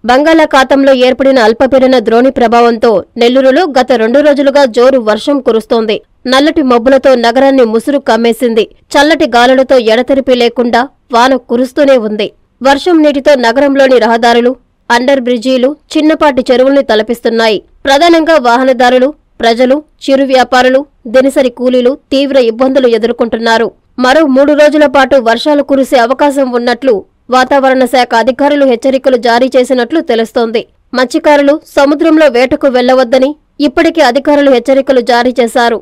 బంగాళాఖాతంలో ఏర్పడిన అల్పపీడన ద్రోణి ప్రభావంతో నెల్లూరులో గత 2 రోజులుగా జోరు వర్షం కురుస్తోంది. నల్లటి మబ్బులతో నగరాన్ని ముసురు కమ్మేసింది. చల్లటి గాలులతో ఎడతెరిపి లేకుండా వాన కురుస్తూనే ఉంది. వర్షం నీటితో నగరంలోని రహదారులు, అండర్ బ్రిడ్జీలు, చిన్నపాటి చెరువుల్ని తలపిస్తున్నాయి. ప్రధానంగా వాహనదారులు, ప్రజలు, చిరు వ్యాపారులు, దినసరి కూలీలు తీవ్ర ఇబ్బందులు ఎదుర్కొంటున్నారు. మరో 3 రోజుల పాటు వర్షాలు కురిసే అవకాశం ఉన్నట్లు వాతావరణ శాఖ అధికారులు హెచ్చరికలు జారీ చేసినట్లు తెలుస్తోంది. మత్స్యకారులు సముద్రంలో వేటకు వెళ్లవద్దని ఇప్పటికే అధికారులు హెచ్చరికలు జారీ చేశారు.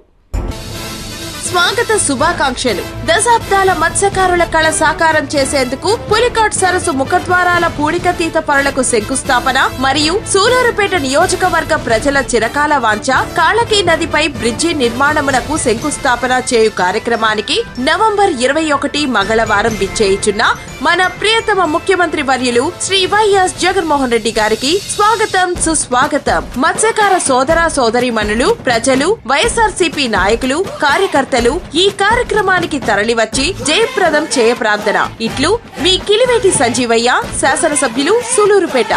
స్వాగత శుభాకాంక్షలు. దశాబ్దాల మత్స్యకారుల కళ సాకారం చేసేందుకు పులికాట్ సరస్సు ముఖద్వారాల పూడికతీత పనులకు శంకుస్థాపన మరియు సూలూరుపేట నియోజకవర్గ ప్రజల చిరకాల వాంఛ కాళకీ నదిపై బ్రిడ్జి నిర్మాణమునకు శంకుస్థాపన చేయు కార్యక్రమానికి నవంబర్ 21 మంగళవారం విచ్చేయుచున్న మన ప్రియతమ ముఖ్యమంత్రి వర్యులు శ్రీ వైఎస్ జగన్మోహన్ రెడ్డి గారికి స్వాగతం సుస్వాగతం. మత్స్యకార సోదర సోదరీమణులు, ప్రజలు, వైఎస్ఆర్సీపీ నాయకులు, కార్యకర్తలు ఈ కార్యక్రమానికి తరలివచ్చి జయప్రదం చేయ ప్రార్థన. ఇట్లు మీ కిలివేటి సంజీవయ్య, శాసనసభ్యులు, సూలూరుపేట.